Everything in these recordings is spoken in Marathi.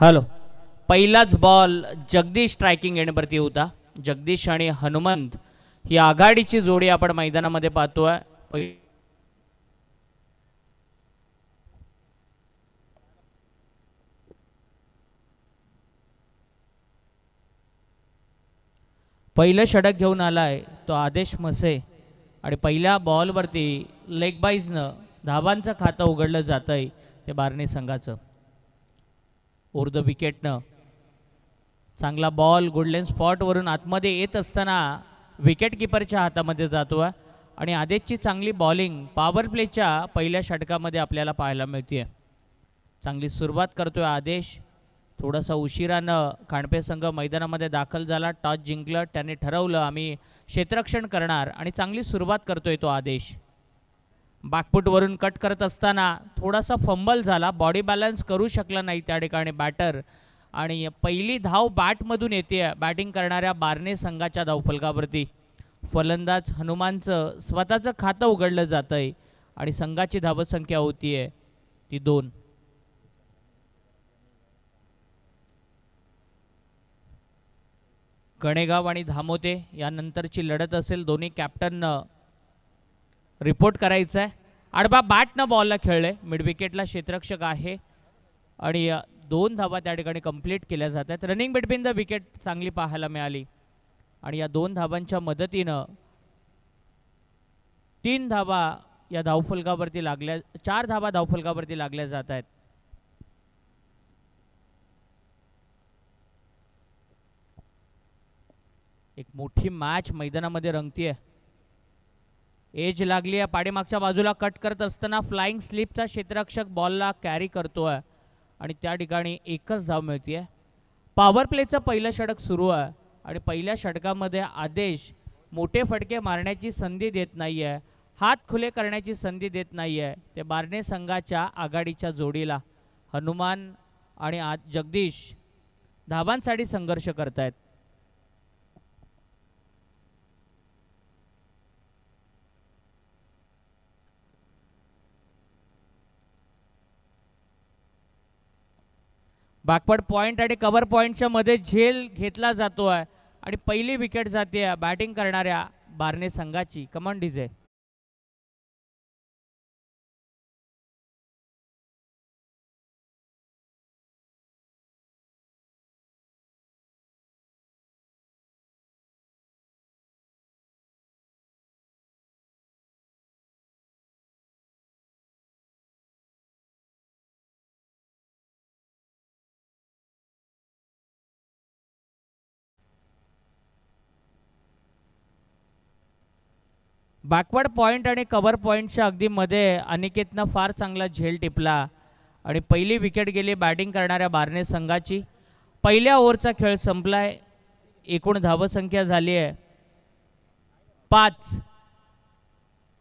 हॅलो. पहिलाच बॉल जगदीश स्ट्रायकिंग एंडवरती होता. जगदीश आणि हनुमंत ही आघाडीची जोडी आपण मैदानामध्ये पाहतोय. पहिलं षटक घेऊन आलाय तो आदेश मसे आणि पहिल्या बॉलवरती लेग बाईजनं धावांचं खातं उघडलं जातंय ते बार्ने संघाचं. द विकेटनं चांगला बॉल गुडलेन स्पॉटवरून आतमध्ये येत असताना विकेट किपरच्या हातामध्ये जातोय आणि आदेशची चांगली बॉलिंग पॉवर प्लेच्या पहिल्या षटकामध्ये आपल्याला पाहायला मिळते. चांगली सुरुवात करतोय आदेश. थोडासा उशिरानं खांडपे संघ मैदानामध्ये दाखल झाला. टॉस जिंकलं. त्याने ठरवलं आम्ही क्षेत्ररक्षण करणार आणि चांगली सुरुवात करतोय तो आदेश. बॅकफूटवरून कट करत असताना थोडासा फंबल झाला. बॉडी बॅलन्स करू शकला नाही त्या ठिकाणी बॅटर आणि पहिली धाव बॅटमधून येते बॅटिंग करणाऱ्या बार्ने संघाच्या धावफलकावरती. फलंदाज हनुमानचं स्वतःचं खातं उघडलं जातं आहे आणि संघाची धावसंख्या होती आहे ती 2. गणेगाव आणि धामोते यानंतरची लढत असेल. दोन्ही कॅप्टननं रिपोर्ट करायचं आहे. आडबा बॅटनं बॉलला खेळले. मिड विकेटला क्षेत्ररक्षक आहे आणि 2 धावा त्या ठिकाणी कंप्लीट केल्या जात आहेत. रनिंग बिटवीन द विकेट चांगली पाहायला मिळाली आणि या 2 धावांच्या मदतीनं 3 धावा या धावफलकावरती लागल्या. 4 धावा धावफलकावरती लागल्या जात आहेत. एक मोठी मॅच मैदानामध्ये रंगतीये. एज लागली आहे. पाठीमागच्या बाजूला कट करत असताना फ्लाइंग स्लिपचा क्षेत्ररक्षक बॉलला कॅरी करतोय आणि त्या ठिकाणी एकच धाव मिळते. पॉवर प्लेचं पहिलं षटक सुरू आहे आणि पहिल्या षटकामध्ये आदेश मोठे फटके मारण्याची संधी देत नाही आहे. हात खुले करण्याची संधी देत नाही आहे. ते बार्ने संघाच्या आघाडीच्या जोडीला हनुमान आणि जगदीश धावांसाठी संघर्ष करत आहेत. बॅकवर्ड पॉईंट आणि कव्हर पॉईंटच्या मध्ये झेल घेतला जातो आहे आणि पहिली विकेट जाते बॅटिंग करणाऱ्या बार्ने संघाची. Come on DJ. बॅकवर्ड पॉईंट आणि कव्हर पॉईंटच्या अगदी मध्ये अनिकेतनं फार चांगला झेल टिपला आणि पहिली विकेट गेली बॅटिंग करणाऱ्या बार्ने संघाची. पहिल्या ओव्हरचा खेळ संपलाय. एकूण धावसंख्या झाली आहे 5.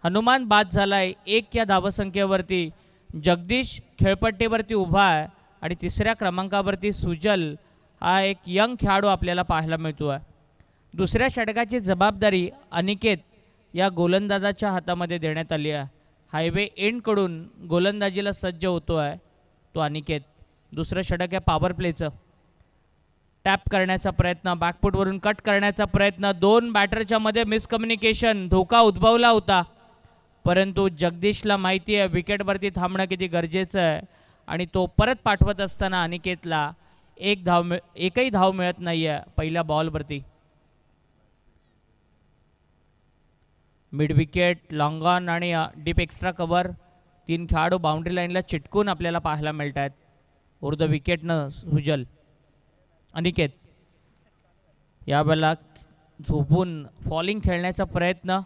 हनुमान बाद झालाय 1 या धावसंख्येवरती. जगदीश खेळपट्टीवरती उभा आहे आणि 3ऱ्या क्रमांकावरती सुजल हा एक यंग खेळाडू आपल्याला पाहायला मिळतो आहे. दुसऱ्या षटकाची जबाबदारी अनिकेत या गोलंदाजाच्या हातामध्ये देण्यात आली आहे. हायवे एंडकडून गोलंदाजीला सज्ज होतो आहे तो अनिकेत. दुसरं षटक आहे पॉवर प्लेचं. टॅप करण्याचा प्रयत्न, बॅकफूटवरून कट करण्याचा प्रयत्न, 2 बॅटरच्या मध्ये मिसकम्युनिकेशन, धोका उद्भवला होता. परंतु जगदीशला माहिती आहे विकेटवरती थांबणं किती गरजेचं आहे आणि तो परत पाठवत असताना अनिकेतला एकही धाव मिळत नाही आहे पहिल्या बॉलवरती. मिड विकेट, लॉंग ऑन आणि डीप एक्स्ट्रा कव्हर 3 खेळाडू बाउंड्री लाईनला चिटकून आपल्याला पाहायला मिळत आहेत. द विकेटनं सुजल. अनिकेत यावेळेला झोपून फॉलिंग खेळण्याचा प्रयत्न,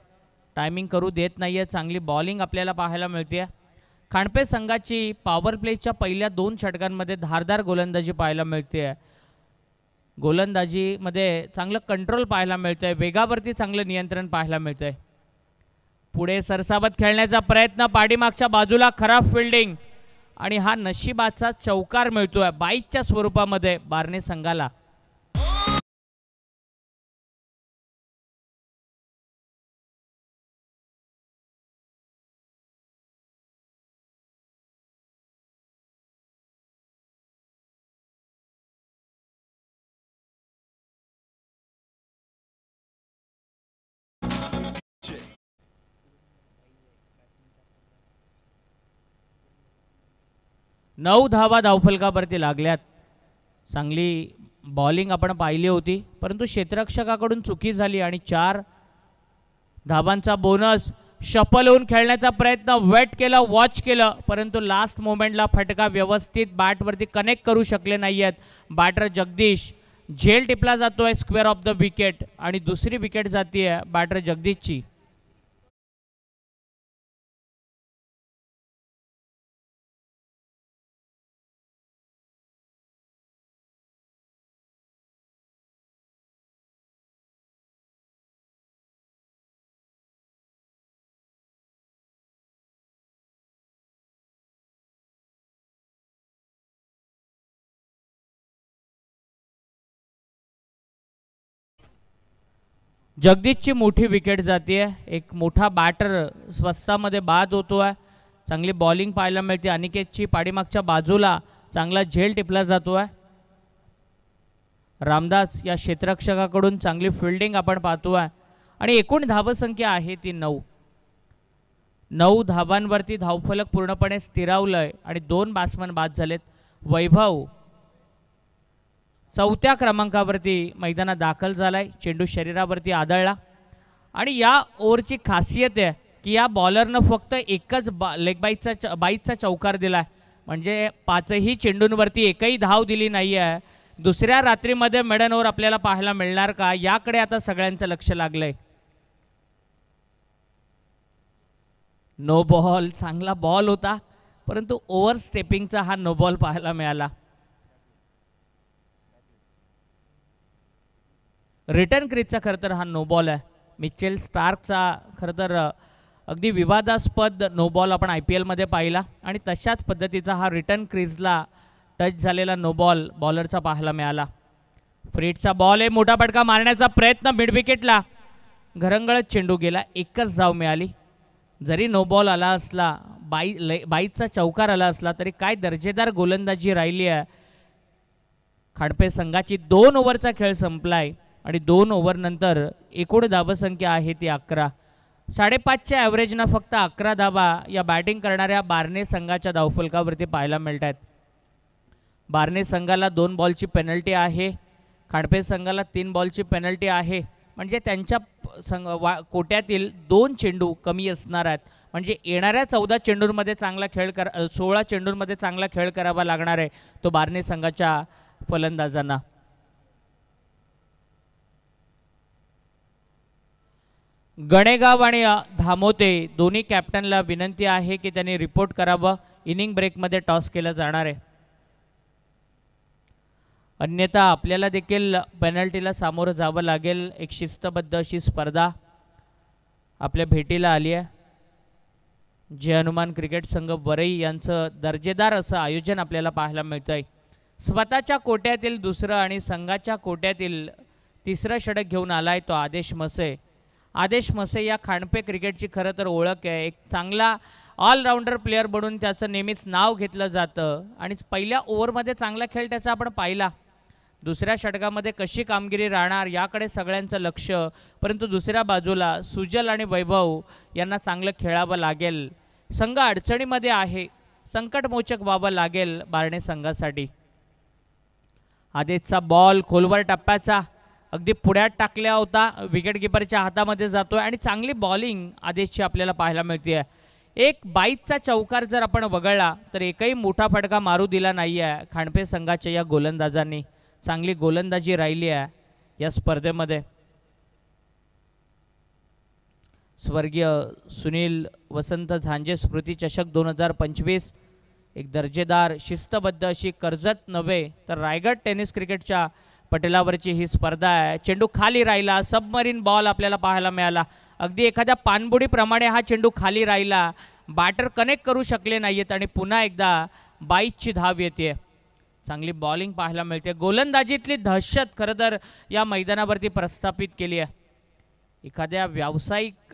टायमिंग करू देत नाही आहे. चांगली बॉलिंग आपल्याला पाहायला मिळते. खांडपे संघाची पॉवर प्लेच्या पहिल्या 2 षटकांमध्ये धारदार गोलंदाजी पाहायला मिळते. गोलंदाजीमध्ये चांगलं कंट्रोल पाहायला मिळतंय. वेगावरती चांगलं नियंत्रण पाहायला मिळतंय. पुढे सरसावत खेळण्याचा प्रयत्न, पाठीमागच्या बाजूला खराब फिल्डिंग आणि हा नशिबाचा चौकार मिळतोय 22च्या स्वरूपामध्ये बार्ने संघाला. 9 धावा धावफलकावरती लागल्यात. चांगली बॉलिंग आपण पाहिली होती, परंतु क्षेत्ररक्षकाकडून चुकी झाली आणि 4 धावांचा बोनस. शफल होऊन खेळण्याचा प्रयत्न, वेट केलं, वॉच केलं, परंतु लास्ट मोमेंटला फटका व्यवस्थित बॅटवरती कनेक्ट करू शकले नाही आहेत बॅटर जगदीश. झेल टिपला जातोय स्क्वेअर ऑफ द विकेट आणि दुसरी विकेट जातीये बॅटर जगदीशची. जगदीशची मोठी विकेट जाते. एक मोठा बॅटर स्वस्तामध्ये बाद होतो आहे. चांगली बॉलिंग पाहायला मिळते अनिकेतची. पाठीमागच्या बाजूला चांगला झेल टिपला जातो आहे. रामदास या क्षेत्ररक्षकाकडून चांगली फिल्डिंग आपण पाहतो आहे आणि एकूण धावसंख्या आहे ती 9. 9 धावांवरती धावफलक पूर्णपणे स्थिरावलंय आणि 2 बॅट्समन बाद झालेत. वैभव 4थ्या क्रमांकावरती मैदानात दाखल झालाय. चेंडू शरीरावरती आदळला आणि या ओव्हरची खासियत आहे की या बॉलरनं फक्त एकच लेग बाईचा चौकार दिलाय, म्हणजे 5ही चेंडूंवरती एकही धाव दिली नाही आहे. दुसऱ्या रात्रीमध्ये मेडन ओव्हर आपल्याला पाहायला मिळणार का, याकडे आता सगळ्यांचं लक्ष लागलंय. नो बॉल, चांगला बॉल होता, परंतु ओव्हर स्टेपिंगचा हा नो बॉल पाहायला मिळाला. रिटर्न क्रीजचा खरं तर हा नो बॉल आहे. मिचेल स्टार्कचा खरं तर अगदी विवादास्पद नो बॉल आपण IPL मध्ये पाहिला आणि तशाच पद्धतीचा हा रिटर्न क्रीजला टच झालेला नो बॉल बॉलरचा पाहायला मिळाला. फ्रीडचा बॉल आहे, मोठा फटका मारण्याचा प्रयत्न मिड विकेटला, घरंगळत चेंडू गेला. एकच धाव मिळाली. जरी नो बॉल आला असला, बाईचा चौकार आला असला तरी काय दर्जेदार गोलंदाजी राहिली आहे खाडपे संघाची. 2 ओव्हरचा खेळ संपलाय आणि 2 ओव्हर नंतर एकूण धावसंख्या आहे ती 11. 5.5च्या ॲव्हरेजनं फक्त 11 धावा या बॅटिंग करणाऱ्या बार्ने संघाच्या धावफलकावरती पाहायला मिळत आहेत. बार्ने संघाला 2 बॉलची पेनल्टी आहे, खाडपे संघाला 3 बॉलची पेनल्टी आहे. म्हणजे त्यांच्या कोट्यातील 2 चेंडू कमी असणार आहेत. म्हणजे येणाऱ्या 14 चेंडूंमध्ये चांगला खेळ 16 चेंडूंमध्ये चांगला खेळ करावा लागणार आहे तो बार्ने संघाच्या फलंदाजांना. गणेगाव आणि धामोते दोन्ही कॅप्टनला विनंती आहे की त्यांनी रिपोर्ट करावं. इनिंग ब्रेकमध्ये टॉस केलं जाणार आहे, अन्यथा आपल्याला देखील पेनल्टीला सामोरं जावं लागेल. एक शिस्तबद्ध अशी स्पर्धा आपल्या भेटीला आली आहे. जय हनुमान क्रिकेट संघ वरई यांचं दर्जेदार असं आयोजन आपल्याला पाहायला मिळतं आहे. स्वतःच्या कोट्यातील दुसरं आणि संघाच्या कोट्यातील तिसरं षटक घेऊन आलाय तो आदेश मसे. आदेश मसे या खांडपे क्रिकेटची खरं तर ओळख आहे. एक चांगला ऑलराऊंडर प्लेअर बनून त्याचं नेहमीच नाव घेतलं जातं आणि पहिल्या ओव्हरमध्ये चांगला खेळ त्याचा आपण पाहिला. दुसऱ्या षटकामध्ये कशी कामगिरी राहणार याकडे सगळ्यांचं लक्ष, परंतु दुसऱ्या बाजूला सुजल आणि वैभव यांना चांगलं खेळावं लागेल. संघ अडचणीमध्ये आहे, संकटमोचक व्हावं लागेल बार्ने संघासाठी. आदेशचा बॉल खोलवर टप्प्याचा अगदी पुढ्यात टाकल्या होता, विकेटकीपरच्या हातामध्ये जातोय आणि चांगली बॉलिंग आदेशची आपल्याला पाहायला मिळते. एक 22चा चौकार जर आपण वगळला तर एकही मोठा फटका मारू दिला नाही आहे खांडपे संघाच्या या गोलंदाजांनी. चांगली गोलंदाजी राहिली आहे या स्पर्धेमध्ये. स्वर्गीय सुनील वसंत झांजे स्मृती चषक 2025 एक दर्जेदार शिस्तबद्ध अशी कर्जत नव्हे तर रायगड टेनिस क्रिकेटच्या पटेलावरची ही स्पर्धा आहे. चेंडू खाली राहिला, सबमरीन बॉल आपल्याला पाहायला मिळाला. अगदी एखाद्या पाणबुडीप्रमाणे हा चेंडू खाली राहिला, बॅटर कनेक्ट करू शकले नाहीत आणि पुन्हा एकदा 22ची धाव येते. चांगली बॉलिंग पाहायला मिळते. गोलंदाजीतली दहशत खरं तर या मैदानावरती प्रस्थापित केली आहे. एखाद्या व्यावसायिक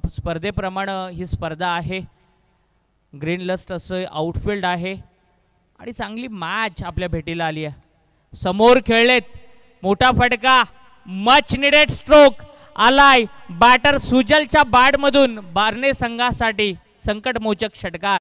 स्पर्धेप्रमाणे ही स्पर्धा आहे. ग्रीन लस्ट असं आउटफील्ड आहे आणि चांगली मॅच आपल्या भेटीला आली आहे. समोर खेळलेत, मोठा फटका, मच निडेड स्ट्रोक आलाय बॅटर सुजलच्या बॅटमधून बार्ने संघासाठी. संकटमोचक षटकार.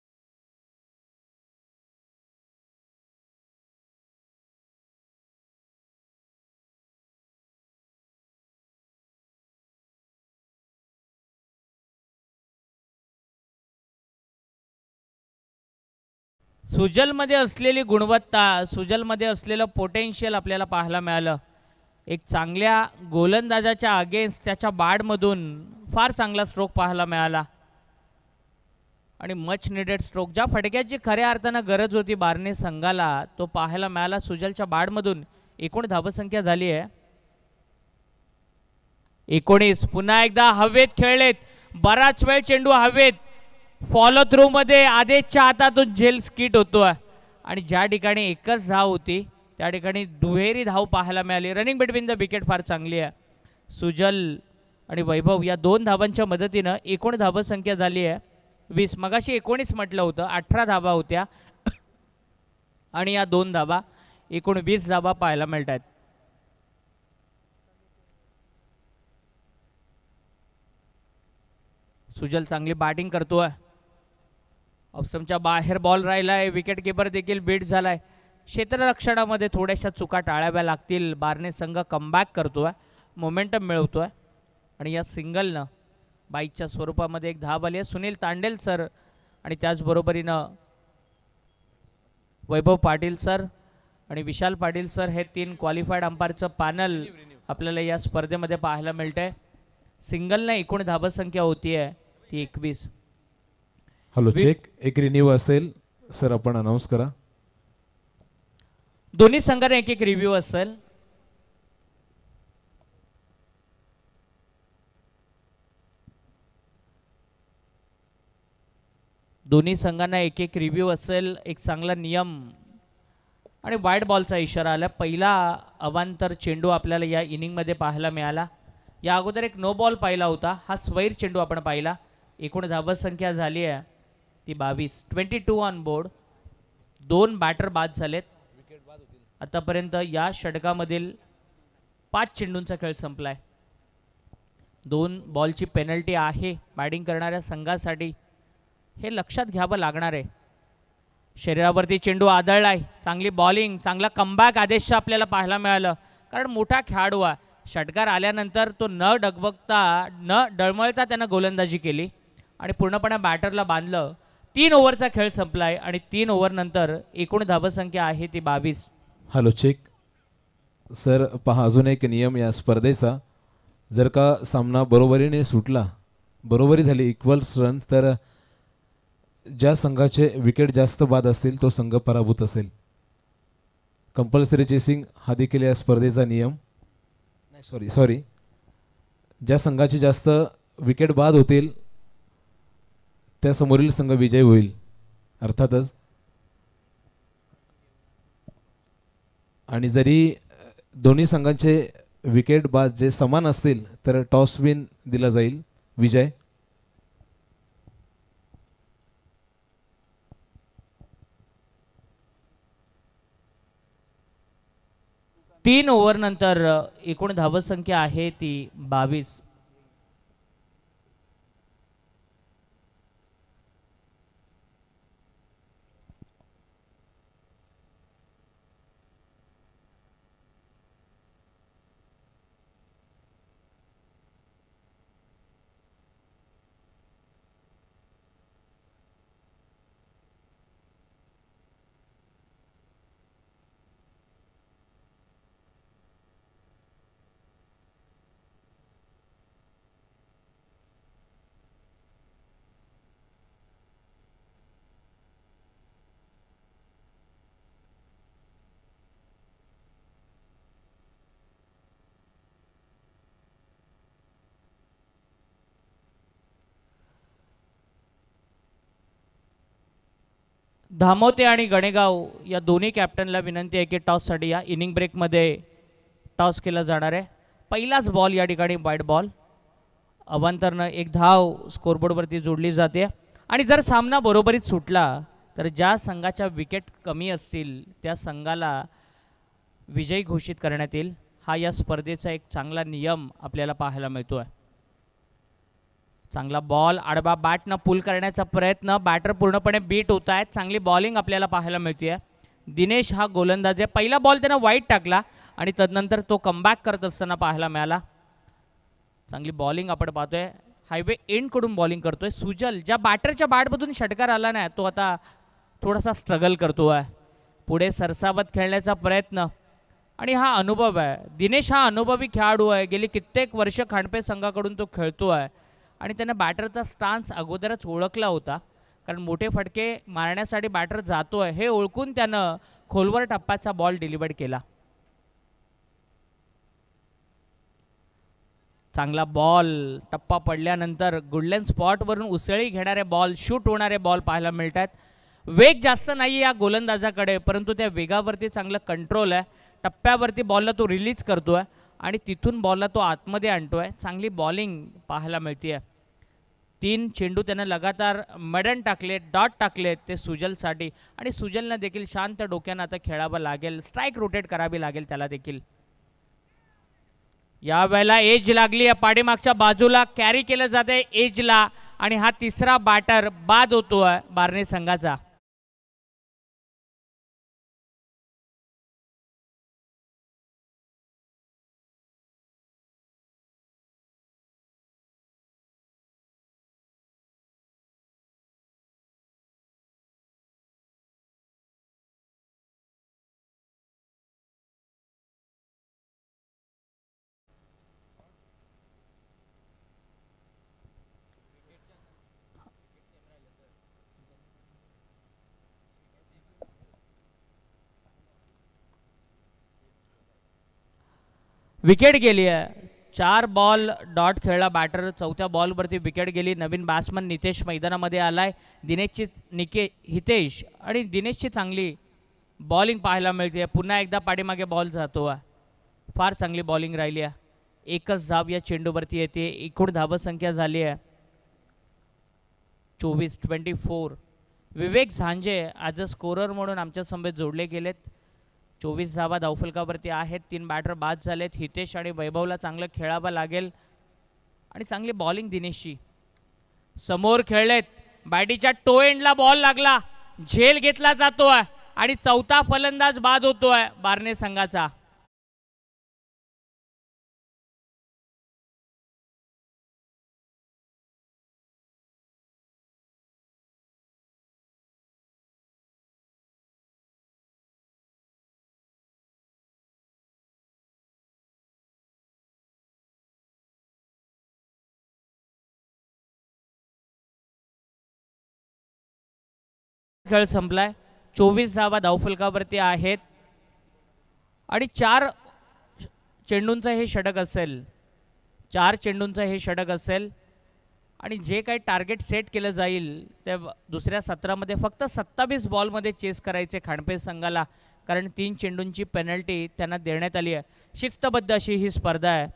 सुजलमध्ये असलेली गुणवत्ता, सुजलमध्ये असलेलं पोटेन्शियल आपल्याला पाहायला मिळालं. एक चांगल्या गोलंदाजाच्या अगेन्स्ट त्याच्या बाडमधून फार चांगला स्ट्रोक पाहायला मिळाला आणि मच निडेड स्ट्रोक. ज्या फटक्याची खऱ्या अर्थानं गरज होती बार्ने संघाला, तो पाहायला मिळाला सुजलच्या बाडमधून. एकूण धावसंख्या झाली आहे 19. पुन्हा एकदा हवेत खेळलेत, बराच वेळ चेंडू हवेत. फॉलो थ्रू मध्ये आदेशच्या हातातून झेल स्किट होतोय आणि ज्या ठिकाणी एकच धाव होती त्या ठिकाणी दुहेरी धाव पाहायला मिळाली. रनिंग बिटवीन द विकेट फार चांगली आहे. सुजल आणि वैभव या 2 धावांच्या मदतीनं एकूण धावसंख्या झाली आहे 20. मगाशी 19 म्हटलं होतं, 18 धावा होत्या आणि या 2 धावा एकूण 20 धावा पाहायला मिळत आहेत. सुजल चांगली बॅटिंग करतोय. ऑफस्टंपच्या बाहेर बॉल राहिलाय, विकेट किपर देखील बीट झालाय. क्षेत्ररक्षणामध्ये थोड्याशा चुका टाळाव्या लागतील. बार्ने संघ कमबॅक करतोय, मोमेंटम मिळवतोय आणि या सिंगलनं बाईकच्या स्वरूपामध्ये एक धाव आली आहे. सुनील तांडेल सर आणि त्याचबरोबरीनं वैभव पाटील सर आणि विशाल पाटील सर हे 3 क्वालिफाईड अंपायरचं पॅनल आपल्याला या स्पर्धेमध्ये पाहायला मिळतंय. सिंगलनं एकूण धावसंख्या होती आहे ती 21. हॅलो चेक, एक रिन्यू असेल सर, आपण अनाउन्स करा. दोन्ही संघाने एक रिव्ह्यू असेल. दोन्ही संघांना एक रिव्ह्यू असेल. एक चांगला नियम आणि वाईड बॉलचा इशारा आला. पहिला अवांतर चेंडू आपल्याला या इनिंगमध्ये पाहायला मिळाला. या अगोदर एक नो बॉल पाहिला होता, हा स्वैर चेंडू आपण पाहिला. एकूण धावसंख्या झाली आहे ती 22. 22 ऑन बोर्ड. 2 बॅटर बाद झालेत आतापर्यंत. या षटकामधील 5 चेंडूंचा खेळ संपलाय. 2 बॉलची पेनल्टी आहे बॅटिंग करणाऱ्या संघासाठी, हे लक्षात घ्यावं लागणार आहे. शरीरावरती चेंडू आदळलाय, चांगली बॉलिंग, चांगला कमबॅक आदेश आपल्याला पाहायला मिळालं. कारण मोठा खेळाडू आहे, षटकार आल्यानंतर तो न डगबगता न डळमळता त्यानं गोलंदाजी केली आणि पूर्णपणे बॅटरला बांधलं. 3 ओव्हरचा खेळ संपलाय आणि 3 ओव्हर नंतर एकूण धावसंख्या आहे ती 22. हॅलो चेक सर, पहा अजून एक नियम या स्पर्धेचा. जर का सामना बरोबरीने सुटला, बरोबरी झाली, इक्वल्स रन, तर ज्या संघाचे विकेट जास्त बाद असतील तो संघ पराभूत असेल. कंपल्सरी चेसिंग हा देखील या स्पर्धेचा नियम. नाही सॉरी ज्या संघाचे जास्त विकेट बाद होतील त्या समोरील संघ विजयी होईल अर्थातच. आणि जरी दोन्ही संघांचे विकेट बाद जे समान असतील तर टॉस विन दिला जाईल विजय. तीन ओव्हर नंतर एकूण धावसंख्या आहे ती 22. धामोते आणि गणेगाव या दोन्ही कॅप्टनला विनंती आहे की टॉससाठी या इनिंग ब्रेकमध्ये टॉस केला जाणार आहे. पहिलाच बॉल या ठिकाणी वाईड बॉल. अवांतरनं एक धाव स्कोरबोर्डवरती जोडली जाते आणि जर सामना बरोबरीत सुटला तर ज्या संघाच्या विकेट कमी असतील त्या संघाला विजयी घोषित करण्यात येईल. हा या स्पर्धेचा एक चांगला नियम आपल्याला पाहायला मिळतो आहे. चांगला बॉल, आडबा बॅटनं पुल करण्याचा प्रयत्न, बॅटर पूर्णपणे बीट होत आहेत. चांगली बॉलिंग आपल्याला पाहायला मिळते आहे. दिनेश हा गोलंदाज आहे. पहिला बॉल त्यानं वाईट टाकला आणि तदनंतर तो कमबॅक करत असताना पाहायला मिळाला. चांगली बॉलिंग आपण पाहतोय. हायवे एंडकडून बॉलिंग करतोय सुजल. ज्या बॅटरच्या बॅटमधून षटकार आला नाही तो आता थोडासा स्ट्रगल करतो आहे. पुढे सरसावत खेळण्याचा प्रयत्न आणि हा अनुभव आहे. दिनेश हा अनुभवी खेळाडू आहे. गेली कित्येक वर्ष खांडपे संघाकडून तो खेळतो आहे आणि त्याने बॅटरचा स्टान्स अगोदरच ओळखला होता, कारण मोठे फटके मारण्यासाठी बॅटर जातो आहे हे ओळखून त्यानं खोलवर टप्प्याचा बॉल डिलिव्हर केला. चांगला बॉल टप्पा पडल्यानंतर गुडलँड स्पॉटवरून उसळी घेणारे बॉल, शूट होणारे बॉल पाहायला मिळतात. वेग जास्त नाही या गोलंदाजाकडे, परंतु त्या वेगावरती चांगलं कंट्रोल आहे. टप्प्यावरती बॉलला तो रिलीज करतो आहे आणि तिथून बॉलला तो आतमध्ये आणतो आहे. चांगली बॉलिंग पाहायला मिळते आहे. 3 चेंडू त्यानं लगातार मडन टाकले, डॉट टाकलेत ते सुजलसाठी आणि सुजलनं देखील शांत डोक्यानं आता खेळावं लागेल. स्ट्राईक रोटेट करावी लागेल त्याला देखील. यावेळेला एज लागली आहे, पाठीमागच्या बाजूला कॅरी केलं जाते एजला आणि हा तिसरा बॅटर बाद होतोय बार्ने संघाचा. विकेट गेली आहे. 4 बॉल डॉट खेळला बॅटर. 4थ्या बॉलवरती विकेट गेली. नवीन बॅट्समन नितेश मैदानामध्ये आलाय. हितेश आणि दिनेशची चांगली बॉलिंग पाहायला मिळते. पुन्हा एकदा पाठीमागे बॉल जातो आहे. फार चांगली बॉलिंग राहिली आहे. एकच धाव या चेंडूवरती येते. एकूण धावसंख्या झाली आहे 24. विवेक झांजे ॲज अ स्कोरर म्हणून आमच्या समवेत जोडले गेलेत. 24 धावा धावफलकावरती आहेत. 3 बॅटर बाद झालेत. हितेश आणि वैभवला चांगलं खेळावं लागेल आणि चांगली बॉलिंग दिनेशची. समोर खेळलेत. बॅटीच्या टो एंडला बॉल लागला. झेल घेतला जातोय आणि 4था फलंदाज बाद होतोय बार्ने संघाचा. खेळ संपलाय. 24 धावा धावफलकावरती आहेत आणि 4 चेंडूंचं हे षटक असेल. 4 चेंडूंचं हे षटक असेल आणि जे काही टार्गेट सेट केलं जाईल ते दुसऱ्या सत्रामध्ये फक्त 27 बॉलमध्ये चेस करायचे खांडपे संघाला, कारण 3 चेंडूंची पेनल्टी त्यांना देण्यात आली आहे. शिस्तबद्ध अशी ही स्पर्धा आहे.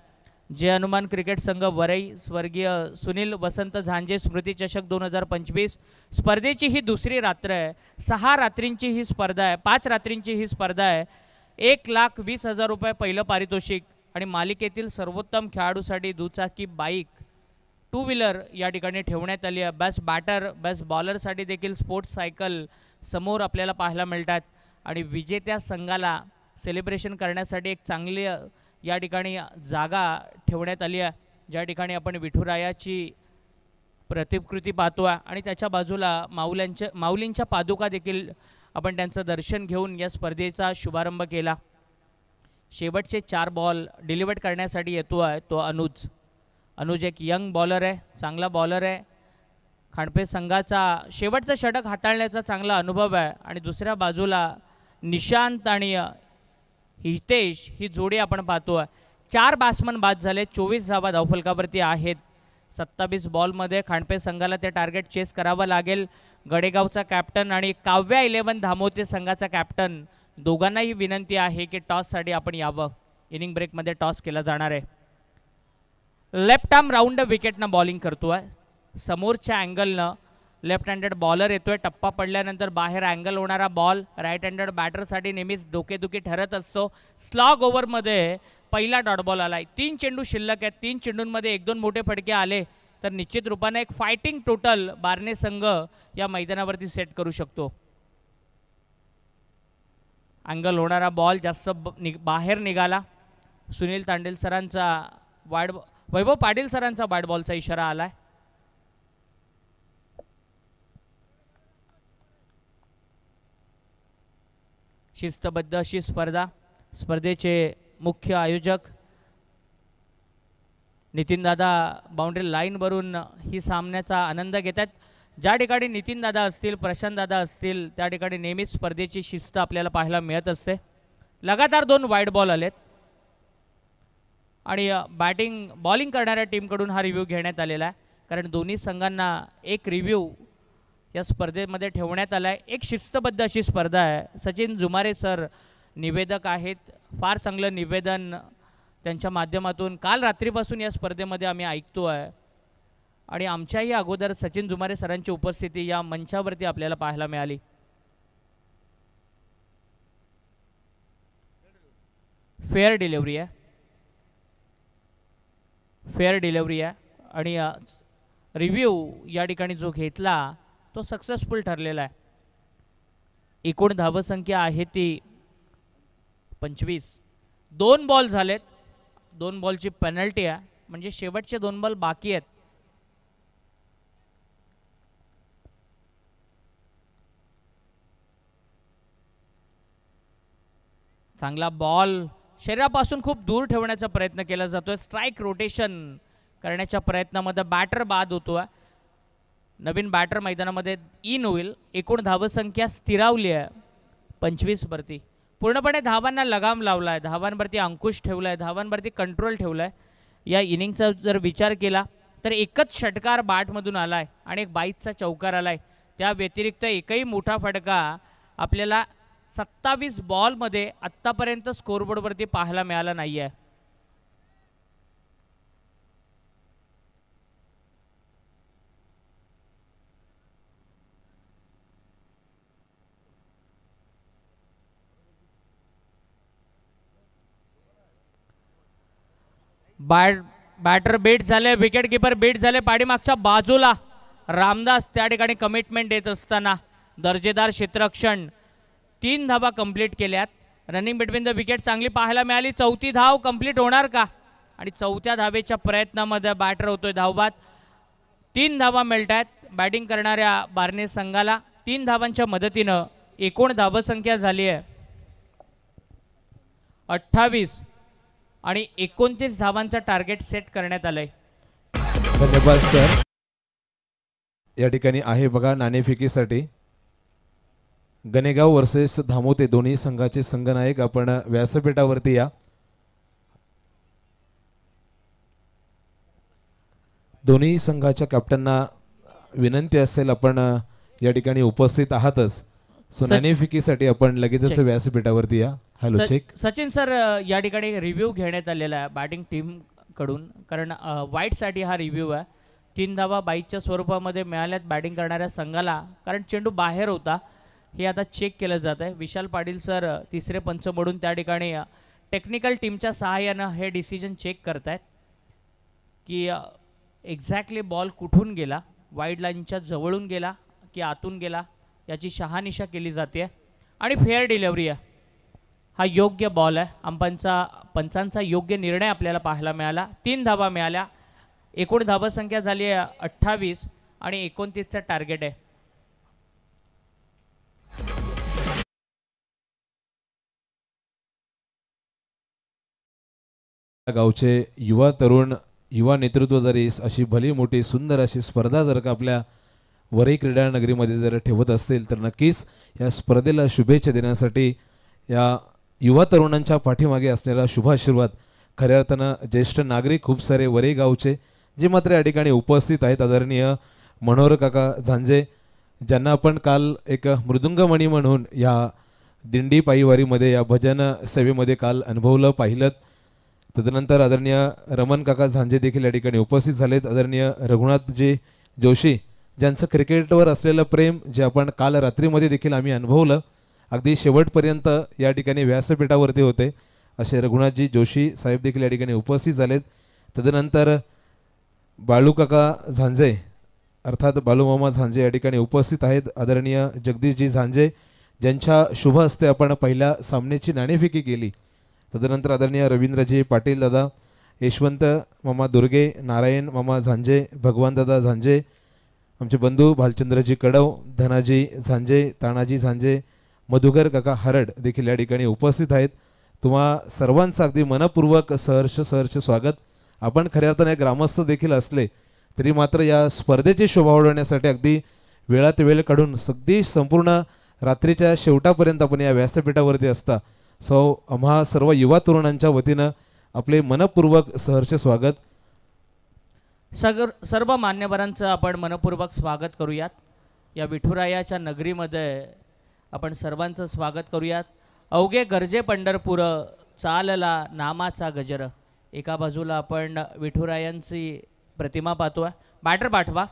जय हनुमान क्रिकेट संघ वरई स्वर्गीय सुनील वसंत झांजे स्मृती चषक 2025 स्पर्धेची ही दुसरी रात्र आहे. 6 रात्रींची ही स्पर्धा आहे. 5 रात्रींची ही स्पर्धा आहे. 1,20,000 रुपये पहिलं पारितोषिक आणि मालिकेतील सर्वोत्तम खेळाडूसाठी दुचाकी बाईक 2 व्हीलर या ठिकाणी ठेवण्यात आली आहे. बेस्ट बॅटर बेस्ट बॉलरसाठी देखील स्पोर्ट्स सायकल समोर आपल्याला पाहायला मिळतात आणि विजेत्या संघाला सेलिब्रेशन करण्यासाठी एक चांगली या ठिकाणी जागा ठेवण्यात आली आहे, ज्या ठिकाणी आपण विठुरायाची प्रतिकृती पाहतो आहे आणि त्याच्या बाजूला माऊलींच्या पादुका देखील आपण त्यांचं दर्शन घेऊन या स्पर्धेचा शुभारंभ केला. शेवटचे 4 बॉल डिलिव्हर करण्यासाठी येतो आहे तो अनुज एक यंग बॉलर आहे, चांगला बॉलर आहे. खांडपे संघाचा शेवटचं षटक हाताळण्याचा चांगला अनुभव आहे आणि दुसऱ्या बाजूला निशांत आणि हितेश ही जोडी आपण पाहतो आहे. 4 बॅट्समन बाद झाले. 24 धावा धावफलकावरती आहेत. 27 बॉलमध्ये खांडपे संघाला ते टार्गेट चेस करावं लागेल. गडेगावचा कॅप्टन आणि काव्या 11 धामोते संघाचा कॅप्टन दोघांनाही विनंती आहे की टॉससाठी आपण यावं. इनिंग ब्रेकमध्ये टॉस केला जाणार आहे. लेफ्ट आर्म राऊंड विकेटनं बॉलिंग करतो आहे. समोरच्या अँगलनं लेफ्ट हँडेड बॉलर येतोय. टप्पा पडल्यानंतर बाहेर अँगल होणारा बॉल राईट हँडेड बॅटरसाठी नेहमीच डोकेदुखी ठरत असतो. स्लॉग ओव्हरमध्ये पहिला डॉट बॉल आलाय. 3 चेंडू शिल्लक आहेत. 3 चेंडूंमध्ये 1-2 मोठे फटके आले तर निश्चित रूपाने एक फायटिंग टोटल बार्ने संघ या मैदानावरती सेट करू शकतो. अँगल होणारा बॉल जास्त बाहेर निघाला. सुनील तांडेल सरांचा वैभव पाटील सरांचा वाईड बॉलचा इशारा आलाय. शिस्तबद्ध अशी स्पर्धा. स्पर्धेचे मुख्य आयोजक नितीनदादा बाउंड्री लाईनवरून ही सामन्याचा आनंद घेत आहेत. ज्या ठिकाणी नितीनदादा असतील, प्रशांतदादा असतील, त्या ठिकाणी नेहमीच स्पर्धेची शिस्त आपल्याला पाहायला मिळत असते. लगातार 2 वाईड बॉल आलेत आणि बॉलिंग करणाऱ्या टीमकडून हा रिव्ह्यू घेण्यात आलेला आहे, कारण दोन्ही संघांना एक रिव्ह्यू या स्पर्धेमध्ये ठेवण्यात आला आहे. एक शिस्तबद्ध अशी स्पर्धा आहे. सचिन जुमारे सर निवेदक आहेत. फार चांगलं निवेदन त्यांच्या माध्यमातून काल रात्रीपासून या स्पर्धेमध्ये आम्ही ऐकतो आहे आणि आमच्याही अगोदर सचिन जुमारे सरांची उपस्थिती या मंचावरती आपल्याला पाहायला मिळाली. फेअर डिलिव्हरी आहे आणि रिव्ह्यू या ठिकाणी जो घेतला तो सक्सेसफुल ठरलेला आहे. एकूण धावसंख्या आहे ती 25. 2 बॉल झालेत. 2 बॉलची पेनल्टी आहे, म्हणजे शेवटचे 2 बॉल बाकी आहेत. चांगला बॉल शरीरापासून खूप दूर ठेवण्याचा प्रयत्न केला जातोय. स्ट्राईक रोटेशन करण्याच्या प्रयत्नामध्ये बॅटर बाद होतोय. नवीन बॅटर मैदानामध्ये इन होईल. एकूण धावसंख्या स्थिरावली आहे 25 वरती. पूर्णपणे धावांना लगाम लावला आहे, धावांवरती अंकुश ठेवला आहे, धावांवरती कंट्रोल ठेवला आहे. या इनिंगचा जर विचार केला तर एकच षटकार बॅटमधून आला आहे आणि एक 22चा चौकार आला आहे. त्या व्यतिरिक्त एकही मोठा फटका आपल्याला 27 बॉलमध्ये आत्तापर्यंत स्कोरबोर्डवरती पाहायला मिळाला नाही आहे. बॅटर बीट झाले, विकेट किपर बीट झाले. पाठीमागच्या बाजूला रामदास त्या ठिकाणी कमिटमेंट देत असताना दर्जेदार क्षेत्ररक्षण. 3 धावा कंप्लीट केल्यात. रनिंग बिटवीन द विकेट चांगली पाहायला मिळाली. 4थी धाव कंप्लीट होणार का? आणि 4थ्या धावेच्या प्रयत्नामध्ये बॅटर होतोय धावबाद. 3 धावा मिळत आहेत बॅटिंग करणाऱ्या बार्ने संघाला. 3 धावांच्या मदतीनं एकूण धावसंख्या झाली आहे 28 आणि 29 धावांचं टार्गेट सेट करण्यात आलंय. धन्यवाद सर. या ठिकाणी आहे बघा नाणेफेकीसाठी गणेगाव वर्सेस धामोते दोन्ही संघाचे संघनायक. आपण व्यासपीठावरती या. दोन्ही संघाच्या कॅप्टनना विनंती असेल आपण या ठिकाणी उपस्थित आहातच, सो नाणेफेकीसाठी आपण लगेचच व्यासपीठावरती या. Hello check. सचिन सर, या ठिकाणी रिव्ह्यू घेण्यात आलेला आहे बॅटिंग टीम कडून, कारण वाईटसाठी हा रिव्ह्यू आहे. 3 धावा 22च्या स्वरूपामध्ये मिळाल्यात बॅटिंग करणाऱ्या संघाला, कारण चेंडू बाहेर होता. हे आता चेक केलं जात आहे. विशाल पाटील सर तिसरे पंच म्हणून त्या ठिकाणी टेक्निकल टीमच्या सहाय्यानं हे डिसिजन चेक करतायत की एक्झॅक्टली बॉल कुठून गेला, वाईड लाईनच्या जवळून गेला की आतून गेला, याची शहानिशा केली जाते. आणि फेअर डिलिव्हरी आहे. हा योग्य बॉल आहे. पंचांचा योग्य निर्णय आपल्याला पाहायला मिळाला. 3 धावा मिळाल्या. एकूण धावसंख्या झाली आहे 28 आणि 29चं टार्गेट आहे. गावचे युवा तरुण, युवा नेतृत्व जरी अशी भली मोठी सुंदर अशी स्पर्धा जर का आपल्या वरई क्रीडा नगरीमध्ये जर ठेवत असतील तर नक्कीच या स्पर्धेला शुभेच्छा देण्यासाठी या युवा तरुणांच्या पाठीमागे असलेला शुभाशीर्वाद खऱ्या अर्थानं ज्येष्ठ नागरिक खूप सारे वरई गावचे जे मात्र या ठिकाणी उपस्थित आहेत. आदरणीय मनोहर काका झांजे, ज्यांना आपण काल एक मृदुंगमणी म्हणून या दिंडी पायीवारीमध्ये या भजन सेवेमध्ये काल अनुभवलं पाहिलं. तदनंतर आदरणीय रमण काका झांजे देखील या ठिकाणी उपस्थित झालेत. आदरणीय रघुनाथजी जोशी, ज्यांचं क्रिकेटवर असलेलं प्रेम जे आपण काल रात्रीमध्ये देखील आम्ही अनुभवलं, अगदी शेवटपर्यंत या ठिकाणी व्यासपीठावरती होते, असे रघुनाथजी जोशी साहेब देखील या ठिकाणी उपस्थित झालेत. तदनंतर बाळू काका झांजे अर्थात बालूमामा झांजे या ठिकाणी उपस्थित आहेत. आदरणीय जगदीशजी झांजे, ज्यांच्या शुभ हस्ते आपण पहिल्या सामन्याची नाणेफेकी केली. तदनंतर आदरणीय रवींद्रजी पाटील दादा, यशवंत मामा दुर्गे, नारायण मामा झांजे, भगवान दादा झांजे, आमचे बंधू भालचंद्रजी कडव, धनाजी झांजे, तानाजी झांजे, मधुकर काका हरड देखील या ठिकाणी उपस्थित आहेत. तुम्हा सर्वांचं अगदी मनपूर्वक सहर्ष स्वागत. आपण खऱ्या अर्थाने ग्रामस्थ देखील असले तरी मात्र या स्पर्धेची शोभा वाढवण्यासाठी अगदी वेळात वेळ काढून अगदी संपूर्ण रात्रीच्या शेवटापर्यंत आपण या व्यासपीठावरती असता. आम्हा सर्व युवा तरुणांच्या वतीनं आपले मनपूर्वक सहर्ष स्वागत. सर्व मान्यवरांचं आपण मनपूर्वक स्वागत करूयात. या विठुरायाच्या नगरीमध्ये आपण सर्वांचं स्वागत करूयात. अवघे गरजे पंढरपूर चालला नामाचा गजर. एका बाजूला आपण विठुरायांची प्रतिमा पाहतोय, बॅटर पाठवा,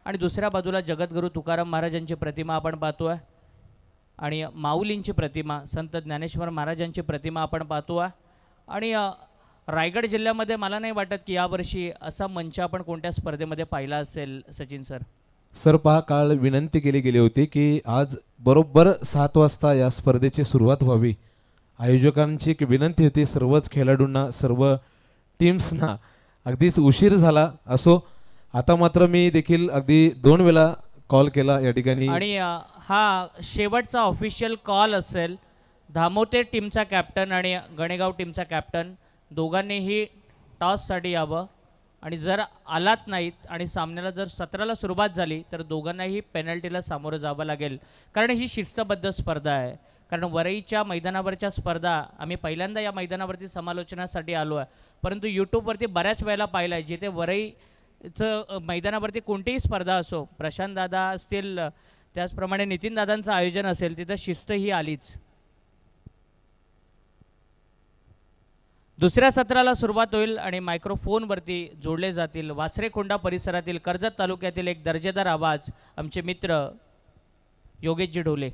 आणि दुसऱ्या बाजूला जगद्गुरू तुकाराम महाराजांची प्रतिमा आपण पाहतोय, आणि माऊलींची प्रतिमा संत ज्ञानेश्वर महाराजांची प्रतिमा आपण पाहतोय. आणि रायगड जिल्ह्यामध्ये मला नाही वाटत की यावर्षी असा मंच आपण कोणत्या स्पर्धेमध्ये पाहिला असेल. सचिन सर, सर पहा, काल विनंती केली गेली होती की आज बरोबर 7 वाजता या स्पर्धेची सुरुवात व्हावी. आयोजकांची एक विनंती होती सर्वच खेळाडूंना, सर्व टीम्सना. अगदीच उशीर झाला. असो, आता मात्र मी देखील अगदी 2 वेळा कॉल केला या ठिकाणी. आणि हा शेवटचा ऑफिशियल कॉल असेल. धामोते टीमचा कॅप्टन आणि गणेगाव टीमचा कॅप्टन दोघांनीही टॉससाठी यावं, आणि जर आलात नाहीत आणि सामन्याला जर 17ला सुरुवात झाली तर दोघांनाही पेनल्टीला सामोरं जावं लागेल, कारण ही शिस्तबद्ध स्पर्धा आहे. कारण वरईच्या मैदानावरच्या स्पर्धा आम्ही पहिल्यांदा या मैदानावरती समालोचनासाठी आलो आहे, परंतु यूट्यूबवरती बऱ्याच वेळेला पाहिलं आहे. जिथे वरईचं मैदानावरती कोणतीही स्पर्धा असो, प्रशांत दादा असतील, त्याचप्रमाणे नितीन दादांचं आयोजन असेल, तिथं शिस्त ही आलीच. दुसऱ्या सत्राला सुरुवात होईल आणि मायक्रोफोनवरती जोडले जातील वासरेकोंडा परिसरातील कर्जत तालुक्यातील एक दर्जेदार आवाज, आमचे मित्र Yogeshji Dhole.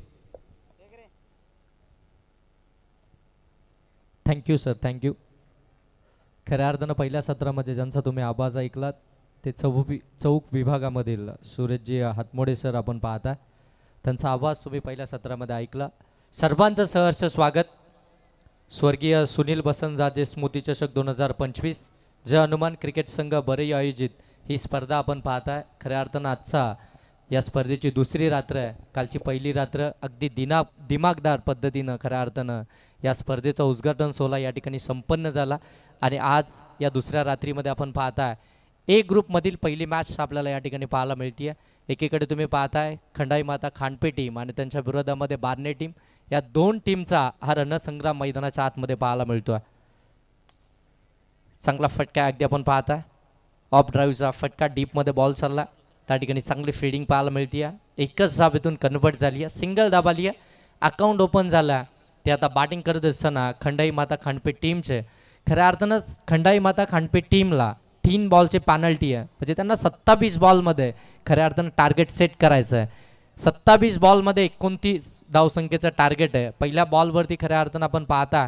Thank you sir, thank you. खऱ्या अर्थानं पहिल्या सत्रामध्ये ज्यांचा तुम्ही आवाज ऐकलात ते चौक विभागामधील सूरजजी हातमोडे सर आपण पाहता. त्यांचा आवाज तुम्ही पहिल्या सत्रामध्ये ऐकला. सर्वांचं सहर्ष स्वागत. स्वर्गीय सुनील बसनजाजे स्मृती चषक 2025 जय हनुमान क्रिकेट संघ बरई आयोजित ही स्पर्धा आपण पाहताय. खऱ्या अर्थानं आजचा या स्पर्धेची दुसरी रात्र आहे. कालची पहिली रात्र अगदी दिमागदार पद्धतीनं खऱ्या अर्थानं या स्पर्धेचा उद्घाटन सोहळा या ठिकाणी संपन्न झाला, आणि आज या दुसऱ्या रात्रीमध्ये आपण पाहताय ए ग्रुपमधील पहिली मॅच आपल्याला या ठिकाणी पाहायला मिळते आहे. एकीकडे तुम्ही पाहताय खंडाई माता खांडपे टीम आणि त्यांच्या विरोधामध्ये बारणे टीम. या 2 टीमचा हा रणसंग्राम मैदानाच्या आतमध्ये पाहायला मिळतो आहे. चांगला फटका अगदी आपण पाहताय. ऑफ ड्राईव्हचा फटका, डीपमध्ये बॉल चालला, त्या ठिकाणी चांगली फील्डिंग पाहायला मिळते आहे. एकच धाबेतून कन्वर्ट झाली आहे, सिंगल धाब आली आहे, अकाउंट ओपन झाला. ते आता बॅटिंग करत असताना खंडाई माता खांडपे टीमचे खऱ्या अर्थानंच खंडाई माता खांडपे टीमला 3 बॉलचे पॅनल्टी आहे. म्हणजे त्यांना 27 बॉलमध्ये खऱ्या अर्थानं टार्गेट सेट करायचं आहे. 27 बॉलमध्ये 29 धावसंख्येचं टार्गेट आहे. पहिल्या बॉलवरती खऱ्या अर्थानं आपण पाहता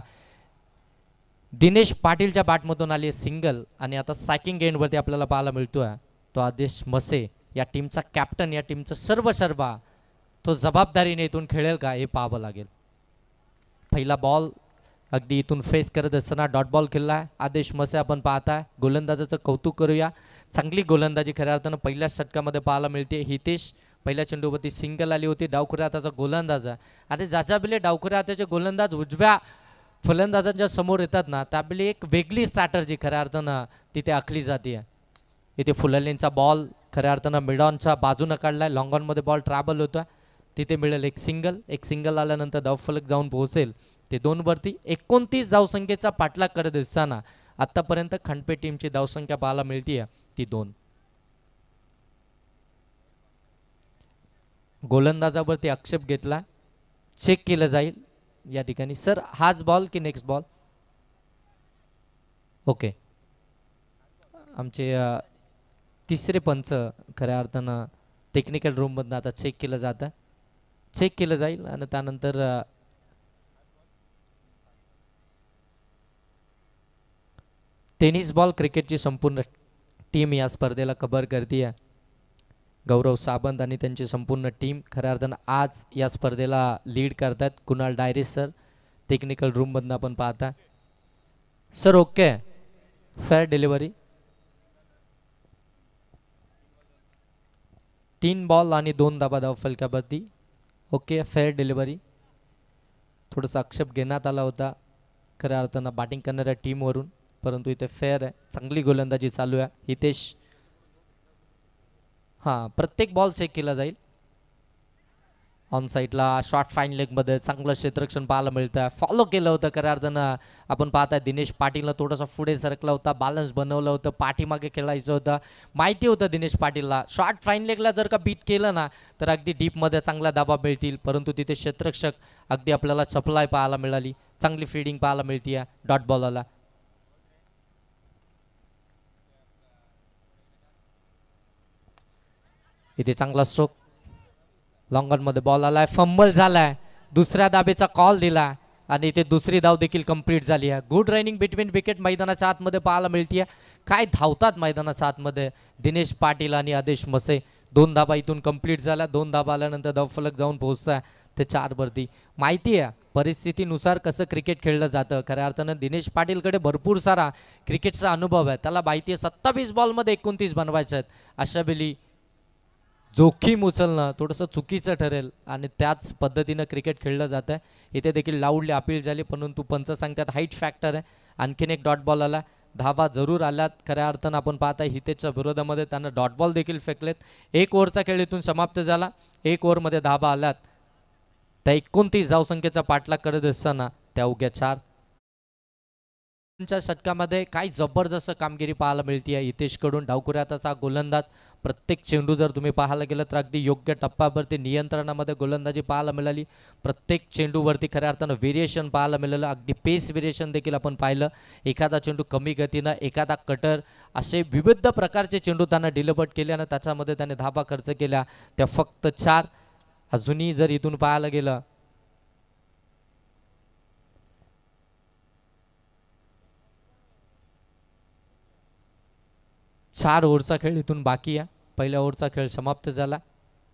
दिनेश पाटीलच्या बॅटमधून आली आहे सिंगल, आणि आता सॅकिंग एंडवरती आपल्याला पाहायला मिळतो आहे तो आदेश मसे, या टीमचा कॅप्टन, या टीमचं सर्व तो जबाबदारीने इथून खेळेल का हे पाहावं लागेल. पहिला बॉल अगदी इथून फेस करत असताना डॉट बॉल खेळला आहे आदेश मसे. आपण पाहताय गोलंदाजाचं कौतुक करूया. चांगली गोलंदाजी खऱ्या अर्थानं पहिल्या षटकामध्ये पाहायला मिळते. हितेश पहिल्या चेंडूवरती सिंगल आली होती. डावखुऱ्या हाताचा गोलंदाज आहे, आणि जाजाबिले डावखुऱ्या हाताचे गोलंदाज उजव्या फलंदाजांच्या समोर येतात ना, त्यावेळी एक वेगळी स्ट्रॅटर्जी खऱ्या अर्थानं तिथे आखली जाते. इथे फुललेंचा बॉल खऱ्या अर्थानं मिडॉनच्या बाजूनं काढलाय. लॉंग ऑनमध्ये बॉल ट्रॅव्हल होता, तिथे मिळेल एक सिंगल आल्यानंतर धावफलक जाऊन पोहोचेल ते 2 वरती. 29 धावसंख्येचा पाठलाग करत असताना आतापर्यंत खांडपे टीमची धावसंख्या पाहायला मिळते ती 2. गोलंदाजावरती आक्षेप घेतला, चेक केलं जाईल या ठिकाणी. सर हाच बॉल की नेक्स्ट बॉल? ओके, आमचे तिसरे पंच खऱ्या अर्थानं टेक्निकल रूममधनं आता चेक केलं जातं, चेक केलं जाईल, आणि त्यानंतर टेनिस बॉल क्रिकेटची संपूर्ण टीम या स्पर्धेला कव्हर करते आहे. गौरव साबंत आणि त्यांची संपूर्ण टीम खऱ्या अर्थानं आज या स्पर्धेला लीड करतात. कुणाल डायरे सर टेक्निकल रूममधनं आपण पाहता. Sir okay, fair delivery. 3 ball आणि 2 धाबा धाव फलकावरती. Okay, fair delivery. थोडासा आक्षेप घेण्यात आला होता खऱ्या अर्थानं बॅटिंग करणाऱ्या टीमवरून, परंतु इथे फेअर आहे, चांगली गोलंदाजी चालू आहे. हितेश हां, प्रत्येक बॉल चेक केला जाईल. ऑन साईडला शॉर्ट फाईन लेगमध्ये चांगलं क्षेत्ररक्षण पाहायला मिळतं. फॉलो केलं होतं खऱ्या अर्थानं. आपण पाहताय दिनेश पाटीलला थोडासा पुढे सरकला होता, बॅलन्स बनवलं होतं, पाठीमागे खेळायचं होतं. माहिती होतं दिनेश पाटीलला शॉर्ट फाईन लेगला जर का बीट केलं ना तर अगदी डीपमध्ये चांगला दाबा मिळतील, परंतु तिथे क्षेत्ररक्षक अगदी आपल्याला सप्लाय पाहायला मिळाली. चांगली फिल्डिंग पाहायला मिळते डॉट बॉलला. इथे चांगला स्ट्रोक, लॉंग मध्ये बॉल आलाय, फंबल झालाय, दुसऱ्या दाबेचा कॉल दिला आणि इथे दुसरी धाव देखील कंप्लीट झाली आहे. गुड रनिंग बिटवीन विकेट मैदानाच्या आतमध्ये पाहायला मिळते. काय धावतात मैदानाच्या आतमध्ये दिनेश पाटील आणि आदेश मसे. 2 धाबा इथून कंप्लीट झाल्या. 2 धाबा आल्यानंतर धावफलक जाऊन पोहोचताय ते 4 वरती. माहिती आहे परिस्थितीनुसार कसं क्रिकेट खेळलं जातं. खऱ्या अर्थानं दिनेश पाटीलकडे भरपूर सारा क्रिकेटचा अनुभव आहे. त्याला माहिती आहे 27 बॉलमध्ये 29 बनवायचे आहेत. अशा वेळी जोखीम उचलणं थोडंसं चुकीचं ठरेल आणि त्याच पद्धतीनं क्रिकेट खेळलं जातं आहे. इथे देखील लाऊडली अपील झाली, परंतु पंच सांगतात हाईट फॅक्टर आहे. आणखीन एक डॉट बॉल आला, धाबा जरूर आल्यात. खऱ्या अर्थानं आपण पाहताय हितेशच्या विरोधामध्ये त्यानं डॉट बॉल देखील फेकलेत. 1 ओव्हरचा खेळ इथून समाप्त झाला. 1 ओव्हरमध्ये धाबा आल्यात. त्या 29 धावसंख्येचा पाठलाग करत असताना त्या उग्या 4 षटकामध्ये काय जबरदस्त कामगिरी पाहायला मिळते आहे हितेशकडून. डावखुऱ्याचा गोलंदाज, प्रत्येक चेंडू जर तुम्ही पाहायला गेलं तर अगदी योग्य टप्प्यावरती नियंत्रणामध्ये गोलंदाजी पाहायला मिळाली. प्रत्येक चेंडूवरती खऱ्या अर्थानं व्हेरिएशन पाहायला मिळालं. अगदी पेस व्हेरिएशन देखील आपण पाहिलं. एखादा चेंडू कमी गतीनं, एखादा कटर, असे विविध प्रकारचे चेंडू त्यांना डिलिव्हर केले आणि त्याच्यामध्ये त्याने धाबा खर्च केल्या. त्या फक्त 4. अजूनही जर इथून पाहायला गेलं 4 ओव्हरचा खेळ इथून बाकी आहे. पहिल्या ओव्हरचा खेळ समाप्त झाला.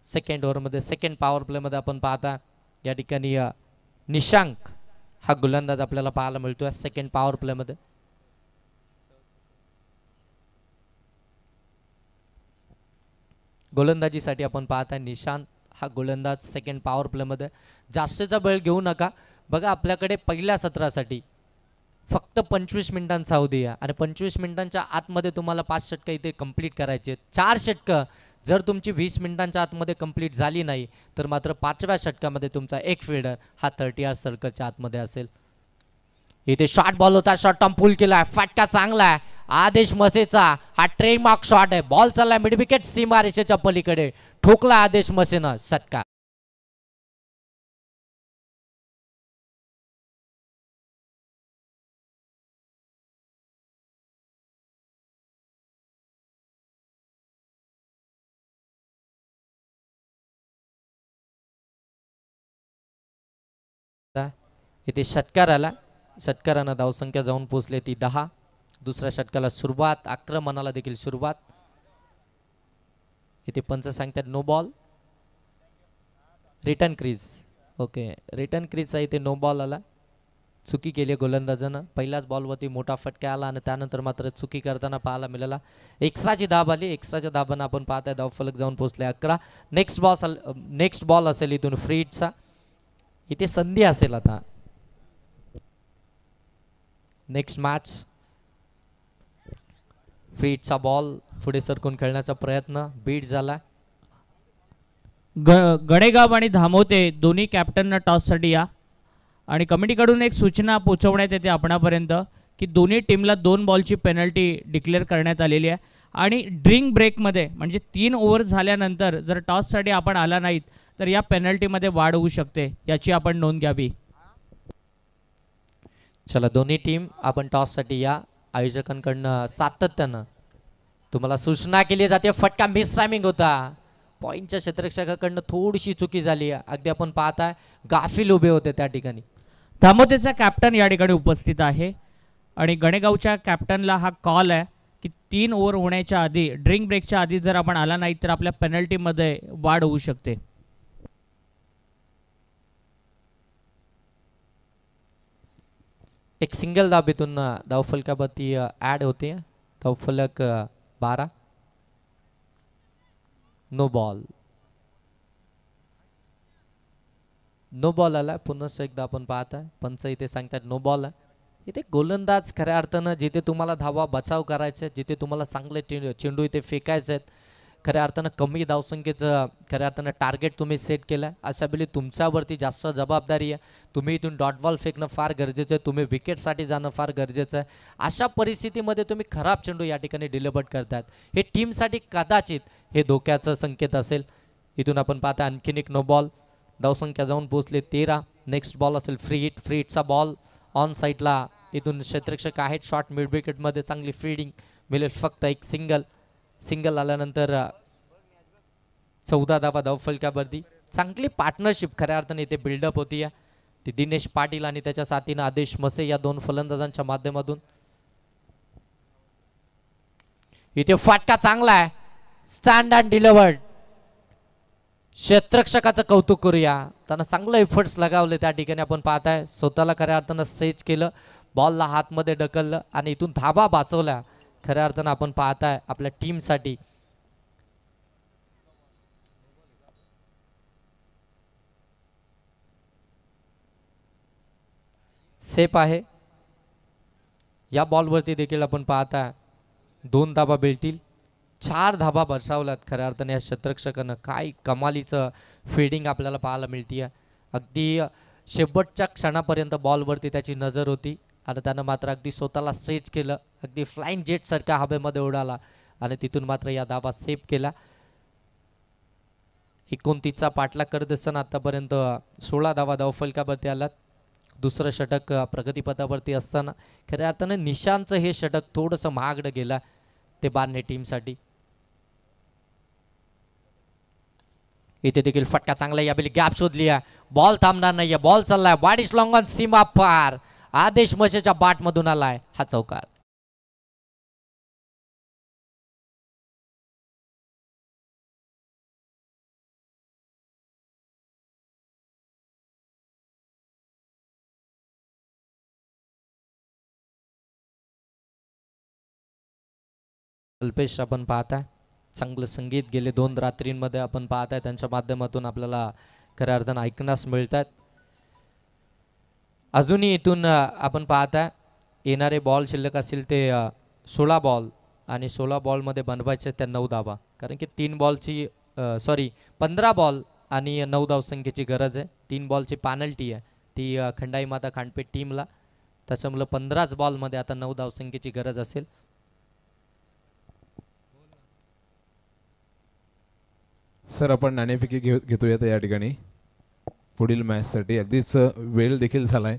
सेकंड ओव्हरमध्ये सेकंड पॉवर प्लेमध्ये आपण पाहता या ठिकाणी निशांक हा गोलंदाज आपल्याला पाहायला मिळतोय सेकंड पॉवर प्लेमध्ये. गोलंदाजीसाठी आपण पाहताय निशांत हा गोलंदाज सेकंड पॉवर प्लेमध्ये. जास्तीचा वेळ घेऊ नका. बघा आपल्याकडे पहिल्या सत्रासाठी फक्त 25 मिनिटांचा अवधी आहे आणि 25 मिनिटांच्या आतमध्ये तुम्हाला 5 षटकं इथे कंप्लीट करायचे आहेत. 4 षटकं जर तुमची 20 मिनिटांच्या आतमध्ये कंप्लीट झाली नाही तर मात्र 5व्या षटकामध्ये तुमचा एक फिल्डर हा 30 यार्ड सर्कलच्या आतमध्ये असेल. इथे शॉर्ट बॉल होता, शॉर्ट टर्म पुल केला, फटका चांगला आहे. आदेश मसेचा हा ट्रेडमार्क शॉट आहे. बॉल चाललाय मिड विकेट सीमा रेषेच्या पलीकडे, ठोकला आदेश मसेनं षटका. इथे षटकार आला. षटकारानं धावसंख्या जाऊन पोहोचले ती 10. दुसऱ्या षटकाला सुरुवात, आक्रमणाला देखील सुरुवात. इथे पंच सांगतात no ball, return crease. Okay, return क्रीजचा इथे नो बॉल आला. चुकी केली गोलंदाजानं. पहिल्याच बॉलवरती मोठा फटका आला आणि त्यानंतर मात्र चुकी करताना पाहायला मिळाला. एक्स्ट्राची धाब आली. एक्स्ट्राच्या धाबानं आपण पाहताय धावफलक जाऊन पोहोचले 11. नेक्स्ट बॉल असेल इथून फ्रीडचा. इथे संधी असेल आता. नेक्स्ट मॅच फ्रीडचा बॉल पुढे सरकून खेळण्याचा प्रयत्न बीट झाला. गडेगाव आणि धामोते दोन्ही कॅप्टनना टॉससाठी या आणि कमिटीकडून एक सूचना पोहोचवण्यात येते आपणापर्यंत की दोन्ही टीमला 2 बॉलची पेनल्टी डिक्लेअर करण्यात आलेली आहे आणि ड्रिंक ब्रेकमध्ये म्हणजे 3 ओव्हर झाल्यानंतर जर टॉससाठी आपण आला नाहीत तर या पेनल्टीमध्ये वाढ होऊ शकते, याची आपण नोंद घ्यावी. चला दोन्ही टीम आपण टॉससाठी या. आयोजकांकडनं सातत्यानं तुम्हाला सूचना केली जाते. फटका मिस टायमिंग होता. पॉईंटच्या क्षेत्ररक्षकाकडनं थोडीशी चुकी झाली आहे. अगदी आपण पाहताय गाफील उभे होते त्या ठिकाणी. धामोतेचा कॅप्टन या ठिकाणी उपस्थित आहे आणि गणेगावच्या कॅप्टनला हा कॉल आहे की 3 ओव्हर होण्याच्या आधी, ड्रिंक ब्रेकच्या आधी जर आपण आला नाही तर आपल्या पेनल्टीमध्ये वाढ होऊ शकते. एक सिंगल धाबेतून धावफलकावरती ॲड होते. धावफलक 12. No ball. नो बॉल आला. पुन्हा एकदा आपण पाहताय पंच इथे सांगतात नो बॉल आहे. इथे गोलंदाज खऱ्या अर्थानं जिथे तुम्हाला धावा बचाव करायचे, जिथे तुम्हाला चांगले चेंडू इथे फेकायचे आहेत, खऱ्या अर्थानं कमी धावसंख्येचं खऱ्या अर्थानं टार्गेट तुम्ही सेट केलं आहे, अशा वेळी तुमच्यावरती जास्त जबाबदारी आहे. तुम्ही इथून डॉट बॉल फेकणं फार गरजेचं आहे, तुम्ही विकेटसाठी जाणं फार गरजेचं आहे. अशा परिस्थितीमध्ये तुम्ही खराब चेंडू या ठिकाणी डिलिव्हर करतात, हे टीमसाठी कदाचित हे धोक्याचं संकेत असेल. इथून आपण पाहता आणखीन एक नो बॉल. धावसंख्या जाऊन पोहोचले 13. नेक्स्ट बॉल असेल फ्री हिटचा बॉल ऑन साईडला. इथून क्षेत्ररक्षक आहेत शॉर्ट मिड विकेटमध्ये चांगली फील्डिंग मिळेल. फक्त एक सिंगल आल्यानंतर 14 धावा धावफलकावरती. चांगली पार्टनरशिप खऱ्या अर्थाने इथे बिल्डअप होती आहे ती दिनेश पाटील आणि त्याच्या साथीनं आदेश मसे या दोन फलंदाजांच्या माध्यमातून. इथे फाटका चांगला आहे, स्टँड अँड डिलिव्हर्ड. क्षेत्ररक्षकाचं कौतुक करूया, त्यांना चांगलं एफर्ट्स लगावले त्या ठिकाणी. आपण पाहताय स्वतःला खऱ्या अर्थानं स्ट्रेच केलं, बॉलला हातमध्ये ढकललं आणि इथून धाबा वाचवल्या. खऱ्या अर्थानं आपण पाहताय आपल्या टीमसाठी. सेफ आहे. या बॉलवरती देखील आपण पाहताय 2 धाबा मिळतील. 4 धाबा बरसावल्यात खऱ्या अर्थाने या क्षेत्ररक्षकानं. काय कमालीचं फिल्डिंग आपल्याला पाहायला मिळते. अगदी शेवटच्या क्षणापर्यंत बॉलवरती त्याची नजर होती आणि त्यानं मात्र अगदी स्वतःला स्ट्रेच केलं, अगदी फ्लाइंग जेट सारख्या हवेमध्ये उडाला आणि तिथून मात्र या धाबा सेव्ह केला. 29चा पाठलाग करत असताना आतापर्यंत 16 धावा धावफलकावरती आलात. दुसरं षटक प्रगतीपथावरती असताना खऱ्या अर्थानं निशांचं हे षटक थोडंसं महागडं गेलं ते बारणे टीमसाठी. इथे देखील फटका चांगला. यावेळी गॅप शोधली आहे, बॉल थांबणार नाहीये, बॉल चाललाय वाईड लॉंग ऑन सीमा पार. आदेश मशेच्या बाट मधून आलाय हा चौकार. अल्पेश आपण पाहताय चांगलं संगीत गेले 2 रात्रींमध्ये आपण पाहताय त्यांच्या माध्यमातून आपल्याला खऱ्या अर्थानं ऐकण्यास मिळतात. अजूनही इथून आपण पाहताय येणारे बॉल शिल्लक असतील ते 16 बॉल आणि 16 बॉलमध्ये बनवायचे त्या 9 धावा, कारण की 15 बॉल आणि 9 धावसंख्येची गरज आहे. 3 बॉलची पॅनल्टी आहे ती खंडाई माता खांडपेठ टीमला, त्याच्यामुळे 15च बॉलमध्ये आता 9 धावसंख्येची गरज असेल. सर आपण नाणेफेकी घेतोयात या ठिकाणी पुढील मॅचसाठी. अगदीच वेळ देखील झाला आहे.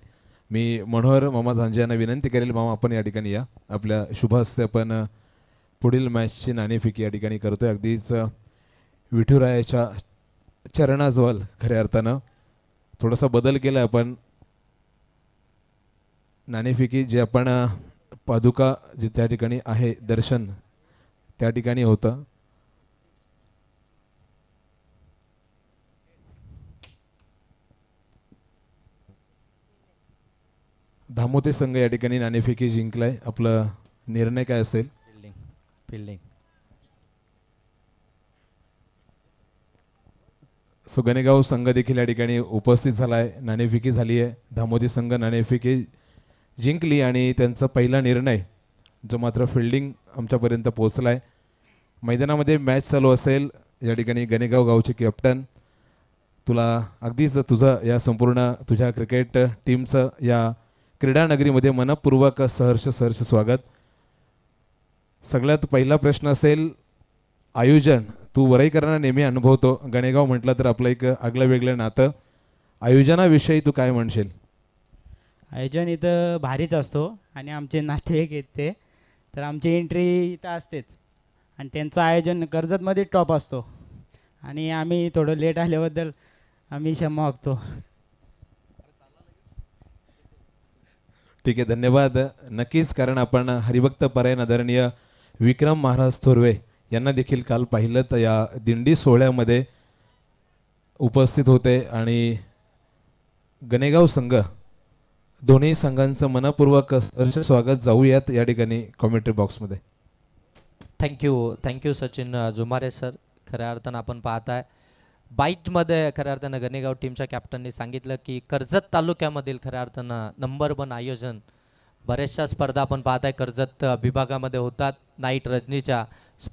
मी मनोहर मामा झांजे यांना विनंती करेल, मामा आपण या ठिकाणी या. आपल्या शुभ हस्ते आपण पुढील मॅचची नाणेफेकी या ठिकाणी करतोय. अगदीच विठुरायाच्या चरणाजवळ खऱ्या अर्थानं थोडासा बदल केला आपण. नाणेफेकी जे आपण पादुका जे त्या ठिकाणी आहे दर्शन त्या ठिकाणी होतं. धामोते संघ या ठिकाणी नाणेफेकी जिंकलाय. आपला निर्णय काय असेल? फिल्डिंग. सो गणेगाव संघ देखील या ठिकाणी उपस्थित झालाय. नाणेफेकी झाली आहे. धामोते संघ नाणेफेकी जिंकली आणि त्यांचा पहिला निर्णय जो मात्र फिल्डिंग आमच्यापर्यंत पोहोचलाय. मैदानामध्ये मॅच चालू असेल या ठिकाणी गणेगाव गावचे कॅप्टन, तुला अगदीच तुझं या संपूर्ण तुझ्या क्रिकेट टीमचं या क्रीडा नगरीमध्ये मनपूर्वक सहर्ष स्वागत. सगळ्यात पहिला प्रश्न असेल आयोजन. तू वरईकरांना नेहमी अनुभवतो, गणेगाव म्हटलं तर आपलं एक आगलं वेगळं नातं. आयोजनाविषयी तू काय म्हणशील? आयोजन इथं भारीच असतो आणि आमचे नातेवाईक आहेत ते, तर आमची एंट्री इथं असतेच आणि त्यांचं आयोजन कर्जतमध्ये टॉप असतो आणि आम्ही थोडं लेट आल्याबद्दल आम्ही क्षमा मागतो. ठीक आहे, धन्यवाद. नक्कीच, कारण आपण हरिभक्त परायण आदरणीय विक्रम महाराज थोरवे यांना देखील काल पाहिलं तर या दिंडी सोहळ्यामध्ये उपस्थित होते आणि गणेगाव संघ दोन्ही संघांचं मनपूर्वक स्वागत. जाऊयात या ठिकाणी कॉमेंट्री बॉक्समध्ये. Thank you Sachin Jumare sir. खऱ्या अर्थानं आपण पाहताय बाईटमध्ये खऱ्या अर्थानं गणेगाव टीमच्या कॅप्टननी सांगितलं की कर्जत तालुक्यामधील खऱ्या अर्थानं नंबर 1 आयोजन बऱ्याचशा स्पर्धा आपण पाहत आहे कर्जत विभागामध्ये होतात नाईट रजनीच्या,